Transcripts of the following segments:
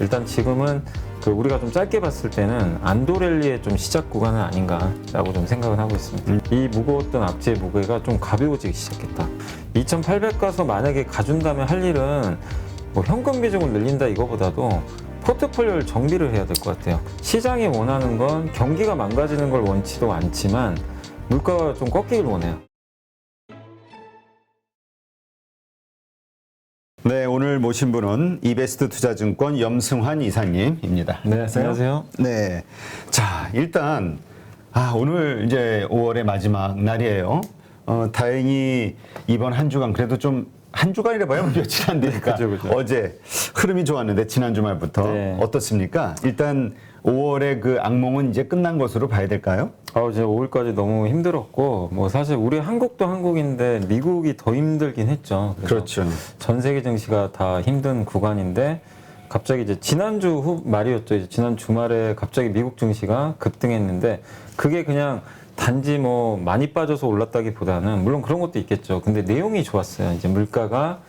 일단 지금은 우리가 좀 짧게 봤을 때는 안도랠리의 좀 시작 구간은 아닌가라고 좀 생각을 하고 있습니다. 이 무거웠던 악재의 무게가 좀 가벼워지기 시작했다. 2,800 가서 만약에 가준다면 할 일은 뭐 현금 비중을 늘린다 이거보다도 포트폴리오를 정비를 해야 될 것 같아요. 시장이 원하는 건 경기가 망가지는 걸 원치도 않지만 물가가 좀 꺾이길 원해요. 네, 오늘 모신 분은 이베스트 투자증권 염승환 이사님입니다. 네, 안녕하세요. 네, 자 일단 오늘 이제 5월의 마지막 날이에요. 다행히 이번 한 주간 그래도 좀 한 주간이라 봐야 며칠 안 되니까 그죠. 어제 흐름이 좋았는데 지난 주말부터 네. 어떻습니까? 일단 5월의 그 악몽은 이제 끝난 것으로 봐야 될까요? 이제 5월까지 너무 힘들었고, 뭐 사실 우리 한국도 한국인데 미국이 더 힘들긴 했죠. 그래서 그렇죠. 전 세계 증시가 다 힘든 구간인데 갑자기 이제 지난주 말이었죠. 이제 지난 주말에 갑자기 미국 증시가 급등했는데 그게 그냥 단지 뭐 많이 빠져서 올랐다기보다는 물론 그런 것도 있겠죠. 근데 내용이 좋았어요. 이제 물가가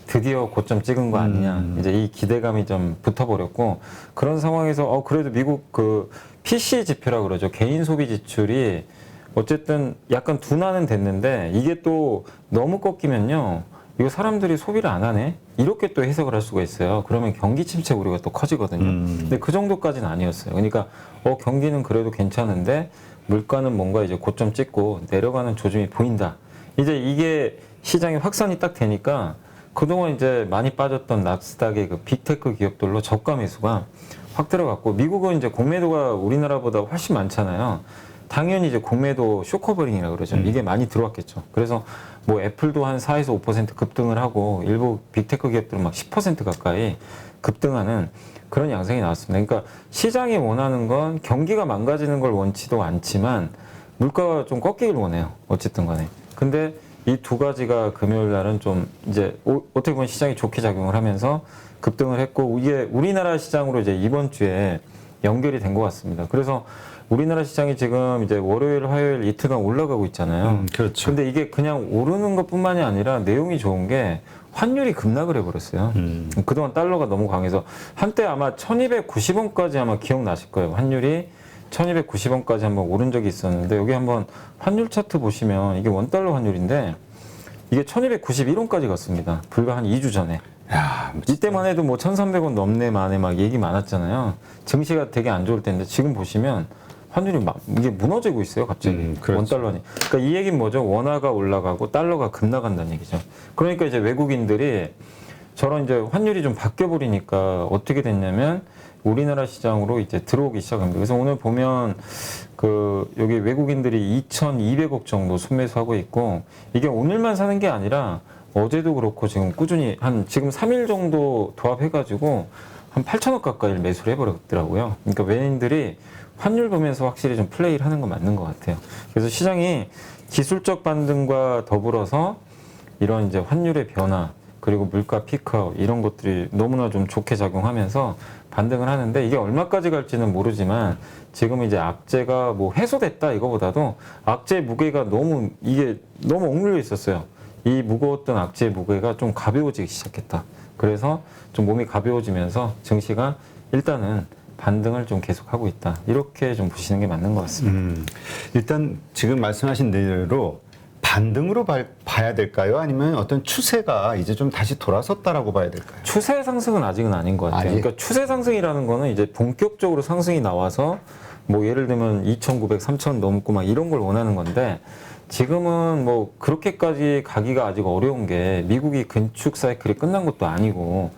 드디어 고점 찍은 거 아니냐. 이제 이 기대감이 좀 붙어버렸고 그런 상황에서 그래도 미국 PC 지표라 그러죠. 개인 소비 지출이 어쨌든 약간 둔화는 됐는데 이게 또 너무 꺾이면요. 이거 사람들이 소비를 안 하네? 이렇게 또 해석을 할 수가 있어요. 그러면 경기 침체 우려가 또 커지거든요. 근데 그 정도까지는 아니었어요. 그러니까 경기는 그래도 괜찮은데 물가는 뭔가 이제 고점 찍고 내려가는 조짐이 보인다. 이제 이게 시장에 확산이 딱 되니까 그동안 이제 많이 빠졌던 나스닥의 그 빅테크 기업들로 저가 매수가 확 들어갔고 미국은 이제 공매도가 우리나라보다 훨씬 많잖아요. 당연히 이제 공매도 쇼커버링이라 그러죠. 이게 많이 들어왔겠죠. 그래서 뭐 애플도 한 4에서 5% 급등을 하고 일부 빅테크 기업들은 막 10% 가까이 급등하는 그런 양상이 나왔습니다. 그러니까 시장이 원하는 건 경기가 망가지는 걸 원치도 않지만 물가가 좀 꺾이길 원해요. 어쨌든 간에. 근데 이 두 가지가 금요일 날은 좀 이제 어떻게 보면 시장이 좋게 작용을 하면서 급등을 했고 이게 우리나라 시장으로 이제 이번 주에 연결이 된 것 같습니다. 그래서 우리나라 시장이 지금 이제 월요일, 화요일 이틀간 올라가고 있잖아요. 그렇죠. 근데 이게 그냥 오르는 것뿐만이 아니라 내용이 좋은 게 환율이 급락을 해버렸어요. 그동안 달러가 너무 강해서 한때 아마 1290원까지 아마 기억나실 거예요. 환율이 1290원까지 한번 오른 적이 있었는데 여기 한번 환율 차트 보시면 이게 원달러 환율인데 이게 1291원까지 갔습니다. 불과 한 2주 전에. 야, 이때만 해도 뭐 1300원 넘네 만에 막 얘기 많았잖아요. 증시가 되게 안 좋을 때인데 지금 보시면 환율이 막 이게 무너지고 있어요. 갑자기 그렇죠. 원달러니. 그러니까 이 얘기는 뭐죠? 원화가 올라가고 달러가 급락한다는 얘기죠. 그러니까 이제 외국인들이 저런 이제 환율이 좀 바뀌어 버리니까 어떻게 됐냐면 우리나라 시장으로 이제 들어오기 시작합니다. 그래서 오늘 보면 여기 외국인들이 2,200억 정도 순매수하고 있고 이게 오늘만 사는 게 아니라 어제도 그렇고 지금 꾸준히 지금 3일 정도 도합해가지고 한 8천억 가까이 매수를 해버렸더라고요. 그러니까 외인들이 환율 보면서 확실히 좀 플레이를 하는 건 맞는 것 같아요. 그래서 시장이 기술적 반등과 더불어서 이런 이제 환율의 변화 그리고 물가 피크아웃 이런 것들이 너무나 좀 좋게 작용하면서 반등을 하는데 이게 얼마까지 갈지는 모르지만 지금 이제 악재가 뭐 해소됐다 이거보다도 악재 무게가 너무 억눌려 있었어요. 이 무거웠던 악재의 무게가 좀 가벼워지기 시작했다. 그래서 좀 몸이 가벼워지면서 증시가 일단은 반등을 좀 계속하고 있다. 이렇게 좀 보시는 게 맞는 것 같습니다. 일단 지금 말씀하신 대로 반등으로 봐야 될까요? 아니면 어떤 추세가 이제 좀 다시 돌아섰다라고 봐야 될까요? 추세 상승은 아직은 아닌 것 같아요. 아직? 그러니까 추세 상승이라는 거는 이제 본격적으로 상승이 나와서 뭐 예를 들면 2,900, 3,000 넘고 막 이런 걸 원하는 건데 지금은 뭐 그렇게까지 가기가 아직 어려운 게 미국이 근축 사이클이 끝난 것도 아니고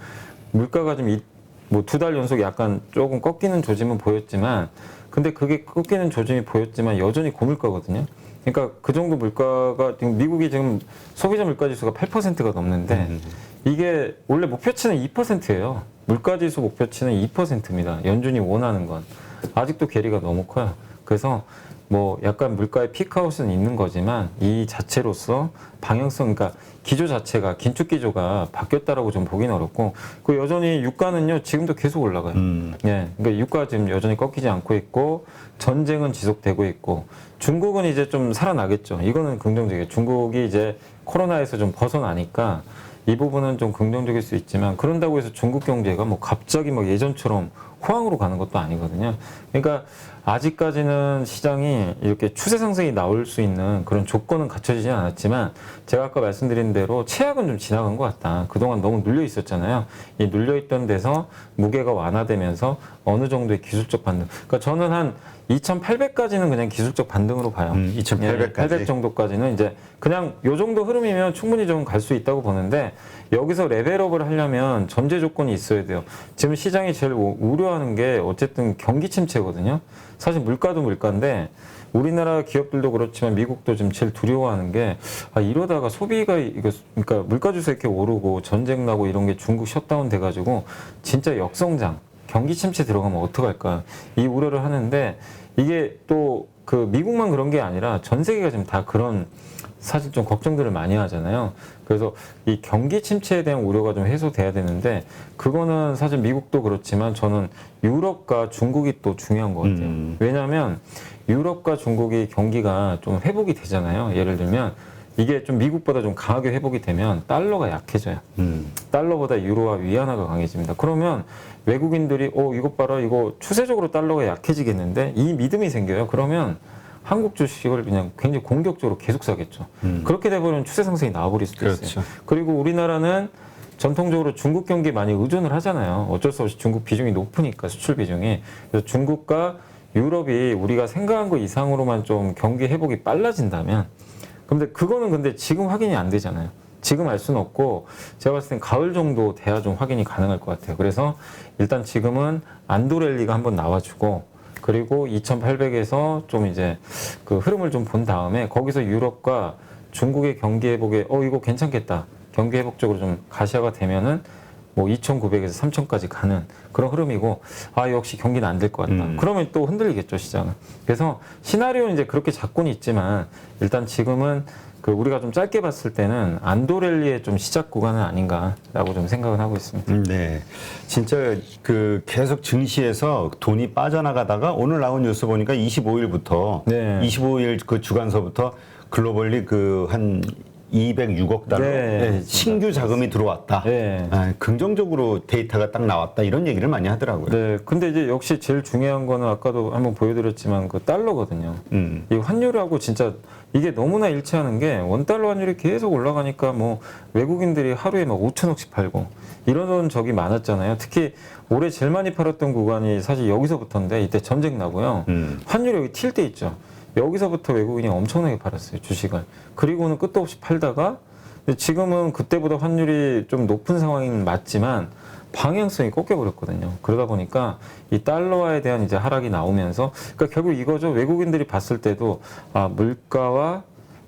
물가가 좀 뭐 2달 연속 약간 조금 꺾이는 조짐은 보였지만 근데 그게 꺾이는 조짐이 보였지만 여전히 고물가거든요. 그러니까 그 정도 물가가 지금 미국이 지금 소비자 물가 지수가 8%가 넘는데 이게 원래 목표치는 2%예요. 물가 지수 목표치는 2%입니다. 연준이 원하는 건 아직도 괴리가 너무 커요. 그래서 뭐 약간 물가의 피크아웃은 있는 거지만 이 자체로서 방향성, 그러니까 기조 자체가 긴축 기조가 바뀌었다라고 좀 보기는 어렵고 그 여전히 유가는요 지금도 계속 올라가요. 예, 그러니까 유가 지금 여전히 꺾이지 않고 있고 전쟁은 지속되고 있고 중국은 이제 좀 살아나겠죠. 이거는 긍정적이에요. 중국이 이제 코로나에서 좀 벗어나니까 이 부분은 좀 긍정적일 수 있지만 그런다고 해서 중국 경제가 뭐 갑자기 막 예전처럼 호황으로 가는 것도 아니거든요. 그러니까 아직까지는 시장이 이렇게 추세 상승이 나올 수 있는 그런 조건은 갖춰지지 않았지만 제가 아까 말씀드린 대로 최악은 좀 지나간 것 같다. 그동안 너무 눌려 있었잖아요. 이 눌려 있던 데서 무게가 완화되면서 어느 정도의 기술적 반등. 그러니까 저는 한 2,800까지는 그냥 기술적 반등으로 봐요. 2,800 까지. 800 정도까지는 이제 그냥 요 정도 흐름이면 충분히 좀 갈 수 있다고 보는데 여기서 레벨업을 하려면 전제 조건이 있어야 돼요. 지금 시장이 제일 우려하는 게 어쨌든 경기 침체거든요. 사실 물가도 물가인데 우리나라 기업들도 그렇지만 미국도 지금 제일 두려워하는 게 이러다가 소비가 그러니까 물가 지수 이렇게 오르고 전쟁 나고 이런 게 중국 셧다운 돼가지고 진짜 역성장 경기 침체 들어가면 어떡할까 이 우려를 하는데 이게 또 그 미국만 그런 게 아니라 전 세계가 지금 다 그런 사실 좀 걱정들을 많이 하잖아요. 그래서 이 경기 침체에 대한 우려가 좀 해소돼야 되는데 그거는 사실 미국도 그렇지만 저는 유럽과 중국이 또 중요한 것 같아요. 왜냐하면 유럽과 중국이 경기가 좀 회복이 되잖아요. 예를 들면 이게 좀 미국보다 좀 강하게 회복이 되면 달러가 약해져요. 달러보다 유로와 위안화가 강해집니다. 그러면 외국인들이 이것 봐라 이거 추세적으로 달러가 약해지겠는데 이 믿음이 생겨요. 그러면 한국 주식을 그냥 굉장히 공격적으로 계속 사겠죠. 그렇게 돼버리면 추세 상승이 나와버릴 수도 있어요. 그렇죠. 그리고 우리나라는 전통적으로 중국 경기에 많이 의존을 하잖아요. 어쩔 수 없이 중국 비중이 높으니까 수출 비중이. 그래서 중국과 유럽이 우리가 생각한 것 이상으로만 좀 경기 회복이 빨라진다면 근데 그거는 근데 지금 확인이 안 되잖아요. 지금 알 수는 없고 제가 봤을 땐 가을 정도 돼야 좀 확인이 가능할 것 같아요. 그래서 일단 지금은 안도랠리가 한번 나와주고 그리고 2,800에서 좀 이제 그 흐름을 좀 본 다음에 거기서 유럽과 중국의 경기 회복에 이거 괜찮겠다. 경기 회복적으로 좀 가시화가 되면은 뭐 2,900에서 3,000까지 가는 그런 흐름이고 역시 경기는 안 될 것 같다. 그러면 또 흔들리겠죠 시장은. 그래서 시나리오는 이제 그렇게 잡고는 있지만 일단 지금은 그 우리가 좀 짧게 봤을 때는 안도랠리의 좀 시작 구간은 아닌가라고 좀 생각을 하고 있습니다. 네, 진짜 그 계속 증시에서 돈이 빠져나가다가 오늘 나온 뉴스 보니까 25일부터 네. 25일 그 주간서부터 글로벌리 그 한 206억 달러 네, 신규 자금이 들어왔다. 네. 긍정적으로 데이터가 딱 나왔다 이런 얘기를 많이 하더라고요. 네, 근데 이제 역시 제일 중요한 거는 아까도 한번 보여드렸지만 그 달러거든요. 이 환율하고 진짜 이게 너무나 일치하는 게 원달러 환율이 계속 올라가니까 뭐 외국인들이 하루에 막 5천억씩 팔고 이런 적이 많았잖아요. 특히 올해 제일 많이 팔았던 구간이 사실 여기서부터인데 이때 전쟁 나고요. 환율이 여기 튈 때 있죠. 여기서부터 외국인이 엄청나게 팔았어요, 주식을. 그리고는 끝도 없이 팔다가 지금은 그때보다 환율이 좀 높은 상황인 맞지만 방향성이 꺾여버렸거든요. 그러다 보니까 이 달러화에 대한 이제 하락이 나오면서 그러니까 결국 이거죠. 외국인들이 봤을 때도 물가와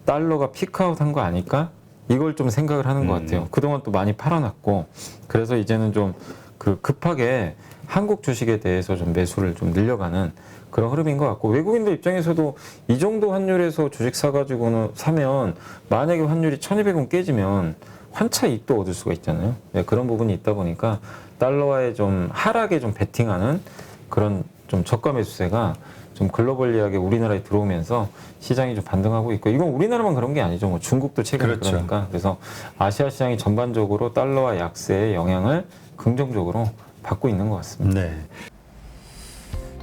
달러가 피크아웃 한 거 아닐까? 이걸 좀 생각을 하는 것 같아요. 그동안 또 많이 팔아놨고 그래서 이제는 좀 그 급하게 한국 주식에 대해서 좀 매수를 좀 늘려가는 그런 흐름인 것 같고 외국인들 입장에서도 이 정도 환율에서 주식 사가지고는 사면 만약에 환율이 1,200원 깨지면 환차 이익도 얻을 수가 있잖아요. 네, 그런 부분이 있다 보니까 달러화의 좀 하락에 좀 베팅하는 그런 좀 저가 매수세가 좀 글로벌리하게 우리나라에 들어오면서 시장이 좀 반등하고 있고 이건 우리나라만 그런 게 아니죠. 뭐 중국도 최근에 그렇죠. 그러니까 그래서 아시아 시장이 전반적으로 달러화 약세의 영향을 긍정적으로 받고 있는 것 같습니다. 네.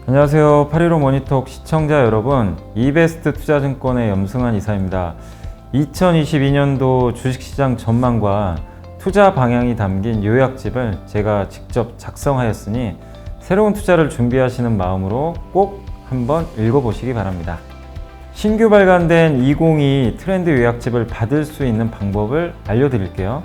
안녕하세요. 815 모니톡 시청자 여러분, 이베스트 투자증권의 염승환 이사입니다. 2022년도 주식시장 전망과 투자 방향이 담긴 요약집을 제가 직접 작성하였으니 새로운 투자를 준비하시는 마음으로 꼭 한번 읽어보시기 바랍니다. 신규 발간된 2022 트렌드 요약집을 받을 수 있는 방법을 알려드릴게요.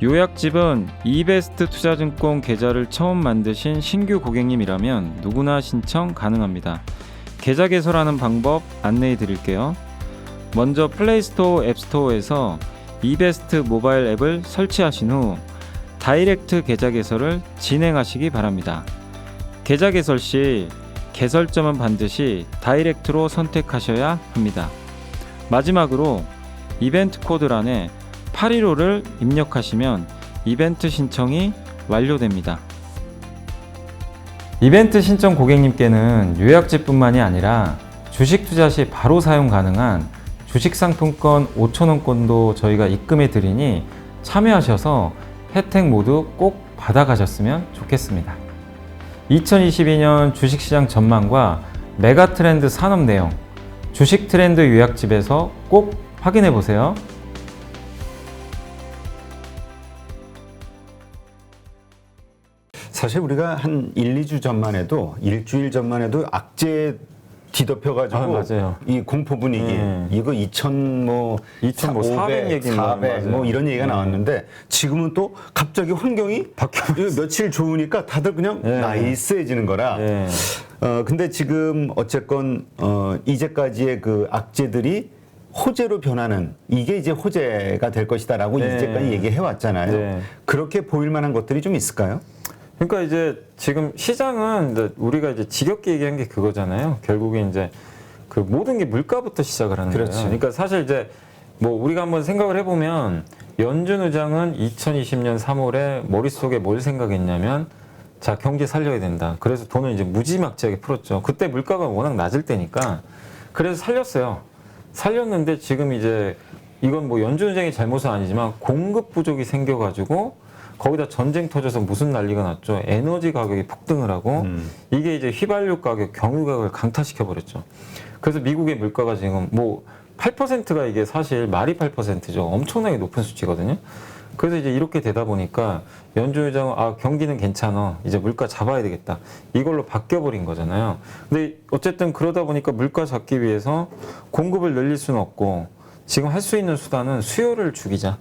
요약집은 이베스트 투자증권 계좌를 처음 만드신 신규 고객님이라면 누구나 신청 가능합니다. 계좌 개설하는 방법 안내해 드릴게요. 먼저 플레이스토어, 앱스토어에서 이베스트 모바일 앱을 설치하신 후 다이렉트 계좌 개설을 진행하시기 바랍니다. 계좌 개설 시 개설점은 반드시 다이렉트로 선택하셔야 합니다. 마지막으로 이벤트 코드란에 815를 입력하시면 이벤트 신청이 완료됩니다. 이벤트 신청 고객님께는 요약집뿐만이 아니라 주식 투자 시 바로 사용 가능한 주식 상품권 5,000원권도 저희가 입금해 드리니 참여하셔서 혜택 모두 꼭 받아가셨으면 좋겠습니다. 2022년 주식시장 전망과 메가 트렌드 산업 내용, 주식 트렌드 요약집에서 꼭 확인해 보세요. 사실 우리가 한 1, 2주 전만 해도 일주일 전만 해도 악재 뒤덮여가지고 맞아요. 이 공포 분위기 이거 400 얘기만 400 뭐 맞아요. 이런 얘기가 나왔는데 지금은 또 갑자기 환경이 바뀌어버렸어요. 며칠 좋으니까 다들 그냥 나이스해지는 거라. 근데 지금 어쨌건 이제까지의 그 악재들이 호재로 변하는 이게 이제 호재가 될 것이다라고 이제까지 얘기해 왔잖아요. 그렇게 보일 만한 것들이 좀 있을까요? 그러니까 이제 지금 시장은 이제 우리가 이제 지겹게 얘기한 게 그거잖아요. 결국에 이제 그 모든 게 물가부터 시작을 하는 그렇지. 거예요. 그러니까 사실 이제 뭐 우리가 한번 생각을 해보면 연준 의장은 2020년 3월에 머릿속에 뭘 생각했냐면 자, 경기 살려야 된다. 그래서 돈을 이제 무지막지하게 풀었죠. 그때 물가가 워낙 낮을 때니까 그래서 살렸어요. 살렸는데 지금 이제 이건 뭐 연준 의장의 잘못은 아니지만 공급 부족이 생겨가지고 거기다 전쟁 터져서 무슨 난리가 났죠. 에너지 가격이 폭등을 하고 이게 이제 휘발유 가격, 경유 가격을 강타시켜 버렸죠. 그래서 미국의 물가가 지금 뭐 8%가 이게 사실 말이 8%죠. 엄청나게 높은 수치거든요. 그래서 이제 이렇게 되다 보니까 연준 의장은 아, 경기는 괜찮아. 이제 물가 잡아야 되겠다. 이걸로 바뀌어 버린 거잖아요. 근데 어쨌든 그러다 보니까 물가 잡기 위해서 공급을 늘릴 수는 없고 지금 할 수 있는 수단은 수요를 죽이자.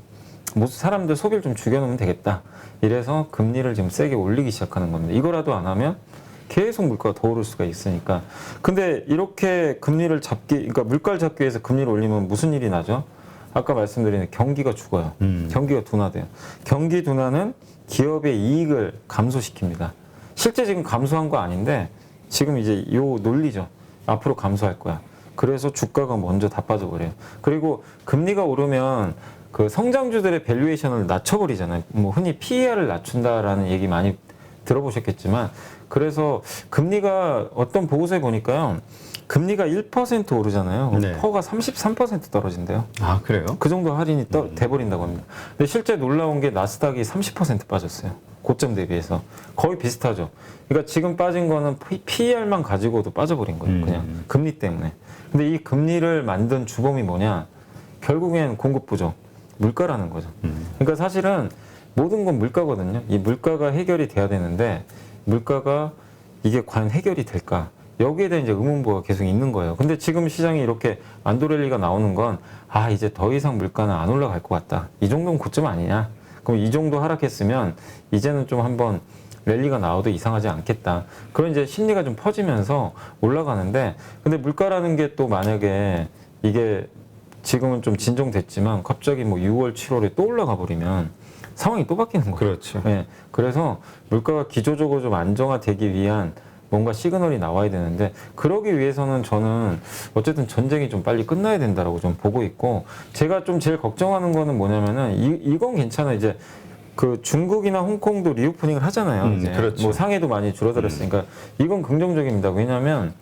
사람들 소비를 좀 죽여놓으면 되겠다. 이래서 금리를 지금 세게 올리기 시작하는 겁니다. 이거라도 안 하면 계속 물가가 더 오를 수가 있으니까. 근데 이렇게 금리를 그러니까 물가를 잡기 위해서 금리를 올리면 무슨 일이 나죠? 아까 말씀드린 경기가 죽어요. 경기가 둔화돼요. 경기 둔화는 기업의 이익을 감소시킵니다. 실제 지금 감소한 거 아닌데 지금 이제 요 논리죠. 앞으로 감소할 거야. 그래서 주가가 먼저 다 빠져버려요. 그리고 금리가 오르면 그 성장주들의 밸류에이션을 낮춰버리잖아요. 뭐 흔히 PER을 낮춘다라는 얘기 많이 들어보셨겠지만 그래서 금리가 어떤 보고서에 보니까요. 금리가 1% 오르잖아요. 네. 퍼가 33% 떨어진대요. 아, 그래요? 그 정도 할인이 돼버린다고 합니다. 근데 실제 놀라운 게 나스닥이 30% 빠졌어요. 고점 대비해서. 거의 비슷하죠. 그러니까 지금 빠진 거는 PER만 가지고도 빠져버린 거예요. 그냥 금리 때문에. 근데 이 금리를 만든 주범이 뭐냐? 결국엔 공급 부족, 물가라는 거죠. 그러니까 사실은 모든 건 물가거든요. 이 물가가 해결이 돼야 되는데 물가가 이게 과연 해결이 될까? 여기에 대한 이제 의문부가 계속 있는 거예요. 근데 지금 시장이 이렇게 안도랠리가 나오는 건 아, 이제 더 이상 물가는 안 올라갈 것 같다. 이 정도는 고점 아니냐? 그럼 이 정도 하락했으면 이제는 좀 한번 랠리가 나와도 이상하지 않겠다. 그런 이제 심리가 좀 퍼지면서 올라가는데 근데 물가라는 게 또 만약에 이게 지금은 좀 진정됐지만 갑자기 뭐 6월, 7월에 또 올라가 버리면 상황이 또 바뀌는 거예요. 그렇죠. 네. 그래서 물가가 기조적으로 좀 안정화되기 위한 뭔가 시그널이 나와야 되는데 그러기 위해서는 저는 어쨌든 전쟁이 좀 빨리 끝나야 된다라고 좀 보고 있고 제가 좀 제일 걱정하는 거는 뭐냐면은 이건 괜찮아. 이제 그 중국이나 홍콩도 리오프닝을 하잖아요. 이제 그렇죠. 뭐 상해도 많이 줄어들었으니까 이건 긍정적입니다. 왜냐하면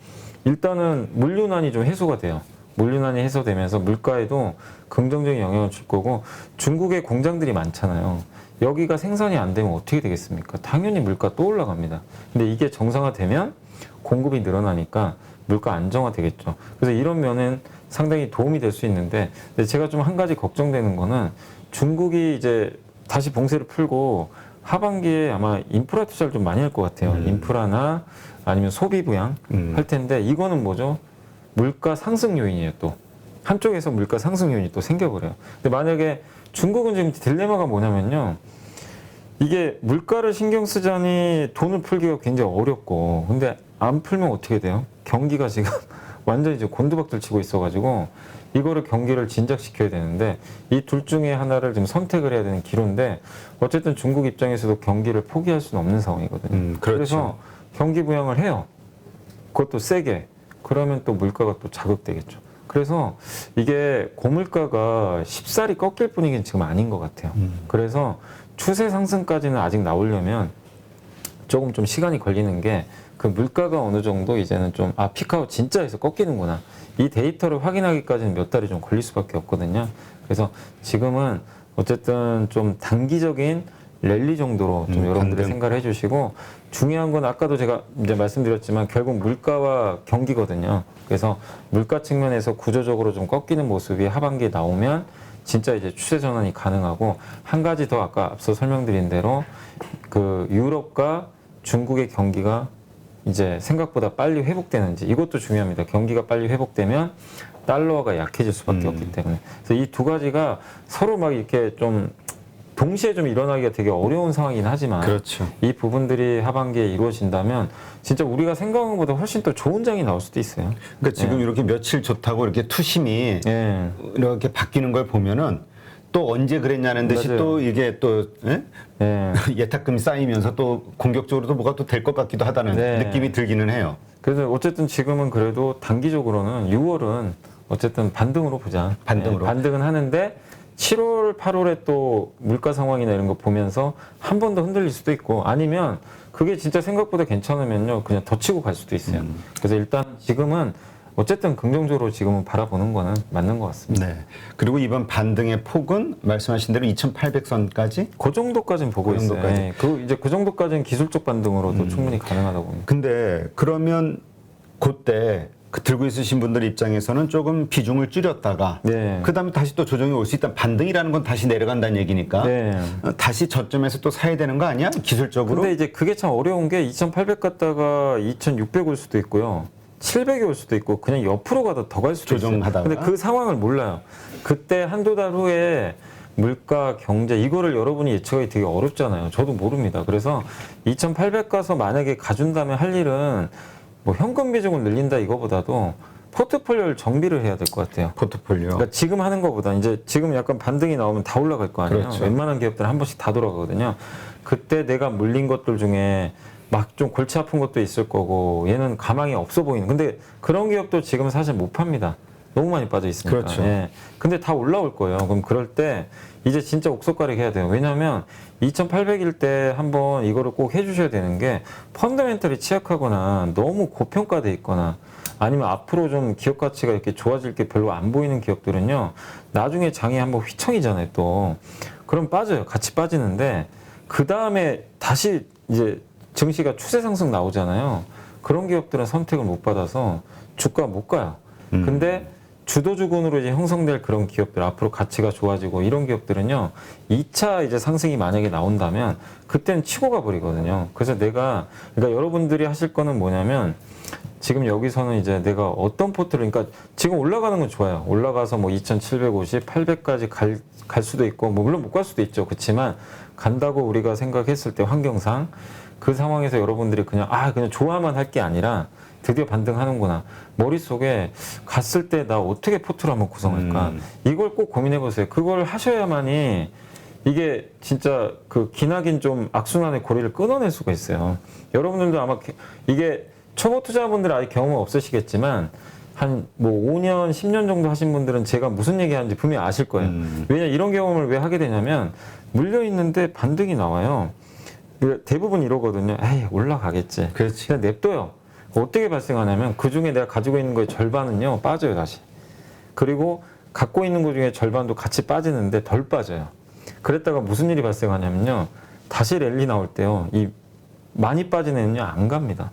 일단은 물류난이 좀 해소가 돼요. 물류난이 해소되면서 물가에도 긍정적인 영향을 줄 거고 중국의 공장들이 많잖아요. 여기가 생산이 안 되면 어떻게 되겠습니까? 당연히 물가 또 올라갑니다. 근데 이게 정상화되면 공급이 늘어나니까 물가 안정화 되겠죠. 그래서 이런 면은 상당히 도움이 될 수 있는데 근데 제가 좀 한 가지 걱정되는 거는 중국이 이제 다시 봉쇄를 풀고 하반기에 아마 인프라 투자를 좀 많이 할 것 같아요. 인프라나 아니면 소비 부양 할 텐데 이거는 뭐죠? 물가 상승 요인이에요. 또 한쪽에서 물가 상승 요인이 또 생겨버려요. 근데 만약에 중국은 지금 딜레마가 뭐냐면요. 이게 물가를 신경 쓰자니 돈을 풀기가 굉장히 어렵고 근데 안 풀면 어떻게 돼요? 경기가 지금 완전히 이제 곤두박질 치고 있어가지고 이거를 경기를 진작시켜야 되는데 이 둘 중에 하나를 좀 선택을 해야 되는 기로인데 어쨌든 중국 입장에서도 경기를 포기할 수는 없는 상황이거든요. 그렇죠. 그래서 경기 부양을 해요. 그것도 세게. 그러면 또 물가가 또 자극되겠죠. 그래서 이게 고물가가 쉽사리 꺾일 분위기는 지금 아닌 것 같아요. 그래서 추세 상승까지는 아직 나오려면 조금 좀 시간이 걸리는 게 그 물가가 어느 정도 이제는 좀 피크아웃 진짜 해서 꺾이는구나. 이 데이터를 확인하기까지는 몇 달이 좀 걸릴 수밖에 없거든요. 그래서 지금은 어쨌든 좀 단기적인 랠리 정도로 좀 여러분들이 반등. 생각을 해주시고 중요한 건 아까도 제가 이제 말씀드렸지만 결국 물가와 경기거든요. 그래서 물가 측면에서 구조적으로 좀 꺾이는 모습이 하반기에 나오면 진짜 이제 추세 전환이 가능하고 한 가지 더 아까 앞서 설명드린 대로 그 유럽과 중국의 경기가 이제 생각보다 빨리 회복되는지 이것도 중요합니다. 경기가 빨리 회복되면 달러가 약해질 수밖에 없기 때문에 그래서 이 두 가지가 서로 막 이렇게 좀 동시에 좀 일어나기가 되게 어려운 상황이긴 하지만 그렇죠. 이 부분들이 하반기에 이루어진다면 진짜 우리가 생각한 것보다 훨씬 더 좋은 장이 나올 수도 있어요. 그러니까 지금 이렇게 며칠 좋다고 이렇게 투심이 예. 이렇게 바뀌는 걸 보면은 또 언제 그랬냐는 듯이 맞아요. 또 이게 또 예? 예. 예탁금이 쌓이면서 또 공격적으로 또 뭐가 또 될 것 같기도 하다는 네. 느낌이 들기는 해요. 그래서 어쨌든 지금은 그래도 단기적으로는 6월은 어쨌든 반등으로 보자. 반등으로. 예, 반등은 하는데 7월, 8월에 또 물가 상황이나 이런 거 보면서 한 번 더 흔들릴 수도 있고 아니면 그게 진짜 생각보다 괜찮으면요 그냥 더 치고 갈 수도 있어요. 그래서 일단 지금은 어쨌든 긍정적으로 지금은 바라보는 거는 맞는 것 같습니다. 네. 그리고 이번 반등의 폭은 말씀하신 대로 2,800선까지? 그 정도까지는 보고 그 있어요. 정도까지. 예, 그 정도까지는 기술적 반등으로도 충분히 가능하다고 봅니다. 근데 그러면 그때 그 들고 있으신 분들 입장에서는 조금 비중을 줄였다가 네. 그다음에 다시 또 조정이 올 수 있다. 반등이라는 건 다시 내려간다는 얘기니까 네. 다시 저점에서 또 사야 되는 거 아니야? 기술적으로? 근데 이제 그게 참 어려운 게 2,800 갔다가 2,600 올 수도 있고요. 700이 올 수도 있고 그냥 옆으로 가다 더 갈 수도 조정하다가? 있어요. 근데 그 상황을 몰라요. 그때 한두 달 후에 물가, 경제 이거를 여러분이 예측하기 되게 어렵잖아요. 저도 모릅니다. 그래서 2,800 가서 만약에 가준다면 할 일은 뭐 현금 비중을 늘린다 이거보다도 포트폴리오를 정비를 해야 될 것 같아요. 포트폴리오. 그러니까 지금 하는 것보다 이제 지금 약간 반등이 나오면 다 올라갈 거 아니에요. 그렇죠. 웬만한 기업들은 한 번씩 다 돌아가거든요. 그때 내가 물린 것들 중에 막 좀 골치 아픈 것도 있을 거고 얘는 가망이 없어 보이는. 근데 그런 기업도 지금 사실 못 팝니다. 너무 많이 빠져 있으니까. 그렇죠. 예. 근데 다 올라올 거예요. 그럼 그럴 때 이제 진짜 옥석가리 해야 돼요. 왜냐하면 2,800일 때 한번 이거를 꼭 해주셔야 되는 게 펀더멘털이 취약하거나 너무 고평가돼 있거나 아니면 앞으로 좀 기업 가치가 이렇게 좋아질 게 별로 안 보이는 기업들은요. 나중에 장이 한번 휘청이잖아요. 또 그럼 빠져요. 같이 빠지는데 그 다음에 다시 이제 증시가 추세 상승 나오잖아요. 그런 기업들은 선택을 못 받아서 주가 못 가요. 근데 주도주군으로 이제 형성될 그런 기업들 앞으로 가치가 좋아지고 이런 기업들은요 2차 이제 상승이 만약에 나온다면 그때는 치고 가버리거든요. 그래서 내가 그러니까 여러분들이 하실 거는 뭐냐면 지금 여기서는 이제 내가 어떤 포트를 그러니까 지금 올라가는 건 좋아요. 올라가서 뭐 2,750, 800까지 갈 수도 있고 뭐 물론 못 갈 수도 있죠. 그렇지만 간다고 우리가 생각했을 때 환경상 그 상황에서 여러분들이 그냥 그냥 좋아만 할 게 아니라 드디어 반등하는구나. 머릿속에 갔을 때 나 어떻게 포트를 한번 구성할까? 이걸 꼭 고민해 보세요. 그걸 하셔야만이 이게 진짜 그 기나긴 좀 악순환의 고리를 끊어낼 수가 있어요. 여러분들도 아마 이게 초보 투자분들 아직 경험은 없으시겠지만 한 뭐 5년, 10년 정도 하신 분들은 제가 무슨 얘기 하는지 분명히 아실 거예요. 왜냐 이런 경험을 왜 하게 되냐면 물려 있는데 반등이 나와요. 대부분 이러거든요. 에이, 올라가겠지. 그렇지. 그냥 냅둬요. 어떻게 발생하냐면 그 중에 내가 가지고 있는 거의 절반은요 빠져요 다시. 그리고 갖고 있는 것 중에 절반도 같이 빠지는데 덜 빠져요. 그랬다가 무슨 일이 발생하냐면요 다시 랠리 나올 때요 이 많이 빠진 애는요 안 갑니다.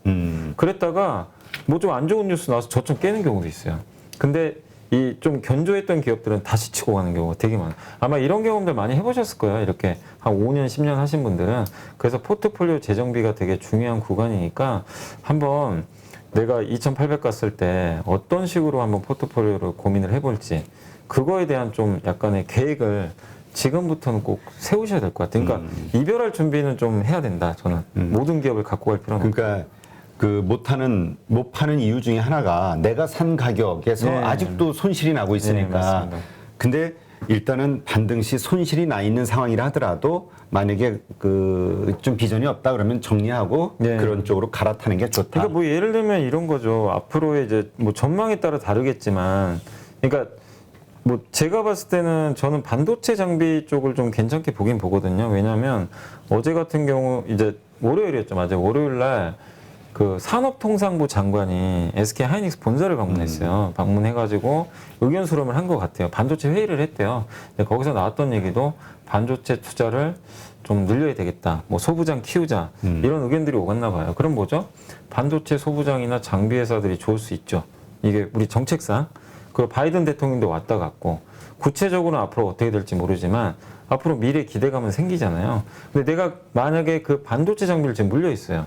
그랬다가 뭐 좀 안 좋은 뉴스 나와서 저점 깨는 경우도 있어요. 근데 이 좀 견조했던 기업들은 다시 치고 가는 경우가 되게 많아요. 아마 이런 경험들 많이 해보셨을 거예요. 이렇게 한 5년, 10년 하신 분들은. 그래서 포트폴리오 재정비가 되게 중요한 구간이니까 한번 내가 2,800 갔을 때 어떤 식으로 한번 포트폴리오를 고민을 해볼지 그거에 대한 좀 약간의 계획을 지금부터는 꼭 세우셔야 될 것 같아요. 그러니까 이별할 준비는 좀 해야 된다. 저는 모든 기업을 갖고 갈 필요는 없다. 그러니까 그 못 파는 이유 중에 하나가 내가 산 가격에서 네. 아직도 손실이 나고 네, 있으니까. 맞습니다. 근데 일단은 반등 시 손실이 나 있는 상황이라 하더라도 만약에 그 좀 비전이 없다 그러면 정리하고 네. 그런 쪽으로 갈아타는 게 좋다. 그러니까 뭐 예를 들면 이런 거죠. 앞으로의 이제 뭐 전망에 따라 다르겠지만, 그러니까 뭐 제가 봤을 때는 저는 반도체 장비 쪽을 좀 괜찮게 보긴 보거든요. 왜냐하면 어제 같은 경우 이제 월요일이었죠, 맞아요. 월요일 날 그 산업통상부 장관이 SK 하이닉스 본사를 방문했어요. 방문해가지고 의견 수렴을 한 것 같아요. 반도체 회의를 했대요. 근데 거기서 나왔던 얘기도 반도체 투자를 좀 늘려야 되겠다. 뭐 소부장 키우자. 이런 의견들이 오갔나 봐요. 그럼 뭐죠? 반도체 소부장이나 장비 회사들이 좋을 수 있죠. 이게 우리 정책상. 그리고 바이든 대통령도 왔다 갔고 구체적으로 앞으로 어떻게 될지 모르지만 앞으로 미래 기대감은 생기잖아요. 근데 내가 만약에 그 반도체 장비를 지금 물려 있어요.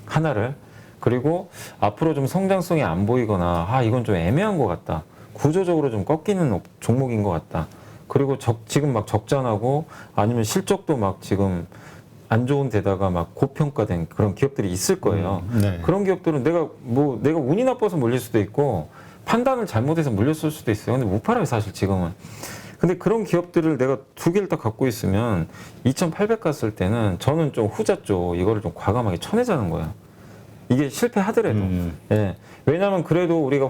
하나를. 그리고 앞으로 좀 성장성이 안 보이거나 이건 좀 애매한 것 같다. 구조적으로 좀 꺾이는 종목인 것 같다. 그리고 지금 막 적자나고 아니면 실적도 막 지금 안 좋은 데다가 막 고평가된 그런 기업들이 있을 거예요. 네. 그런 기업들은 내가 운이 나빠서 물릴 수도 있고 판단을 잘못해서 물렸을 수도 있어요. 근데 못 팔아요, 사실 지금은. 근데 그런 기업들을 내가 두 개를 딱 갖고 있으면 2,800 갔을 때는 저는 좀 후자 쪽 이거를 좀 과감하게 쳐내자는 거야. 이게 실패하더라도. 예. 왜냐하면 그래도 우리가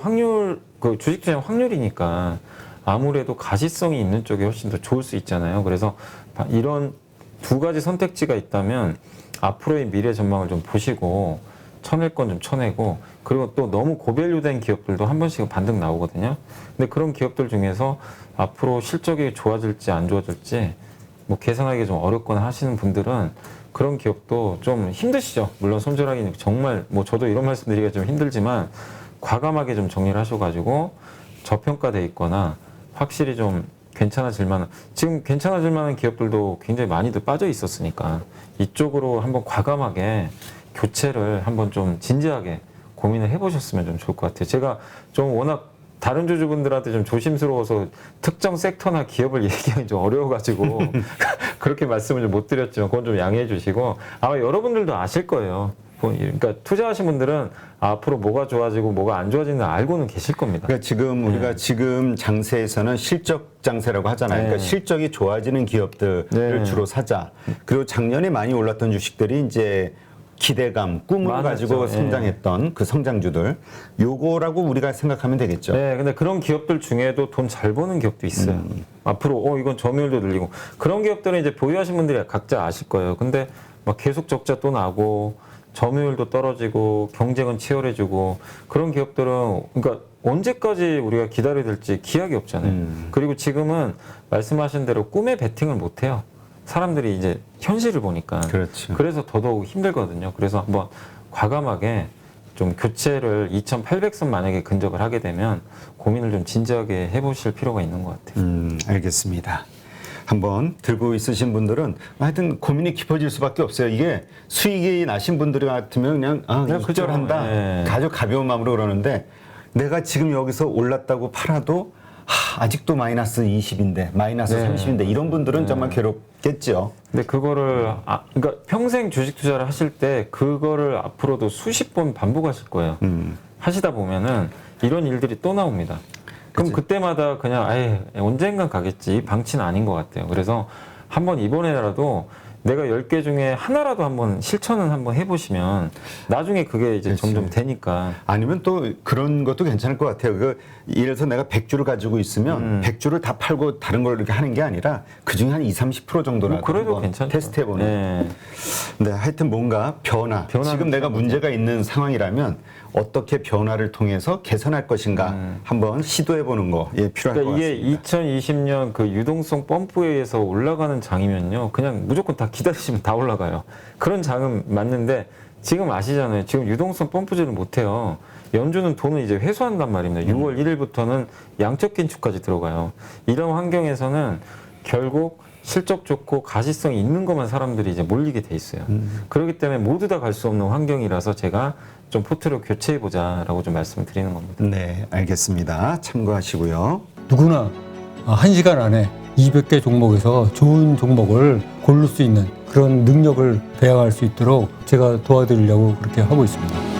그 주식투자 확률이니까 아무래도 가시성이 있는 쪽이 훨씬 더 좋을 수 있잖아요. 그래서 이런 두 가지 선택지가 있다면 앞으로의 미래 전망을 좀 보시고 쳐낼 건 좀 쳐내고 그리고 또 너무 고밸류된 기업들도 한 번씩은 반등 나오거든요. 근데 그런 기업들 중에서 앞으로 실적이 좋아질지 안 좋아질지 뭐 계산하기 좀 어렵거나 하시는 분들은 그런 기업도 좀 힘드시죠. 물론 손절하기 정말 뭐 저도 이런 말씀드리기가 좀 힘들지만 과감하게 좀 정리를 하셔가지고 저평가돼 있거나 확실히 좀 괜찮아질 만한 지금 괜찮아질 만한 기업들도 굉장히 많이들 빠져 있었으니까 이쪽으로 한번 과감하게 교체를 한번 좀 진지하게 고민을 해보셨으면 좀 좋을 것 같아요. 제가 좀 워낙 다른 주주분들한테 좀 조심스러워서 특정 섹터나 기업을 얘기하기 좀 어려워가지고 그렇게 말씀을 좀 못 드렸지만 그건 좀 양해해 주시고 아마 여러분들도 아실 거예요. 그러니까 투자하신 분들은 앞으로 뭐가 좋아지고 뭐가 안 좋아지는 걸 알고는 계실 겁니다. 그러니까 지금 우리가 지금 장세에서는 실적 장세라고 하잖아요. 그러니까 실적이 좋아지는 기업들을 주로 사자. 그리고 작년에 많이 올랐던 주식들이 이제 기대감, 꿈을 맞았죠. 가지고 성장했던 그 성장주들 요거라고 우리가 생각하면 되겠죠. 네, 근데 그런 기업들 중에도 돈 잘 버는 기업도 있어요. 앞으로 이건 점유율도 늘리고 그런 기업들은 이제 보유하신 분들이 각자 아실 거예요. 근데 막 계속 적자 또 나고 점유율도 떨어지고 경쟁은 치열해지고 그런 기업들은 그러니까 언제까지 우리가 기다려야 될지 기약이 없잖아요. 그리고 지금은 말씀하신 대로 꿈에 베팅을 못 해요. 사람들이 이제 현실을 보니까. 그렇죠. 그래서 더더욱 힘들거든요. 그래서 한번 과감하게 좀 교체를 2,800선 만약에 근접을 하게 되면 고민을 좀 진지하게 해보실 필요가 있는 것 같아요. 알겠습니다. 한번 들고 있으신 분들은 하여튼 고민이 깊어질 수밖에 없어요. 이게 수익이 나신 분들 같으면 그냥 익절한다. 네. 가벼운 마음으로 그러는데 내가 지금 여기서 올랐다고 팔아도 아직도 마이너스 20인데 마이너스 30인데 이런 분들은 정말 괴롭겠죠. 근데 그거를 그러니까 평생 주식 투자를 하실 때 그거를 앞으로도 수십 번 반복하실 거예요. 하시다 보면은 이런 일들이 또 나옵니다. 그럼 그때마다 그냥 언젠간 가겠지. 방치는 아닌 것 같아요. 그래서 한번 이번에라도 내가 10개 중에 하나라도 한번 실천은 한번 해보시면 나중에 그게 이제 점점 되니까. 아니면 또 그런 것도 괜찮을 것 같아요. 예를 들어서 내가 100주를 가지고 있으면 100주를 다 팔고 다른 걸 이렇게 하는 게 아니라 그중에 한 20-30% 정도는 그래도 괜찮죠. 테스트 해보는. 네, 하여튼 뭔가 변화. 지금 내가 문제가 있는 상황이라면 어떻게 변화를 통해서 개선할 것인가 한번 시도해보는 거 필요할 것 같습니다. 이게 2020년 그 유동성 펌프에 의해서 올라가는 장이면요. 그냥 무조건 다 기다리시면 다 올라가요. 그런 장은 맞는데 지금 아시잖아요. 지금 유동성 펌프제를 못해요. 연준은 돈을 이제 회수한단 말입니다. 6월 1일부터는 양적 긴축까지 들어가요. 이런 환경에서는 결국 실적 좋고 가시성이 있는 것만 사람들이 이제 몰리게 돼 있어요. 그렇기 때문에 모두 다 갈 수 없는 환경이라서 제가 좀 포트를 교체해보자라고 좀 말씀을 드리는 겁니다. 네, 알겠습니다. 참고하시고요. 누구나 1시간 안에 200개 종목에서 좋은 종목을 고를 수 있는 그런 능력을 배양할 수 있도록 제가 도와드리려고 그렇게 하고 있습니다.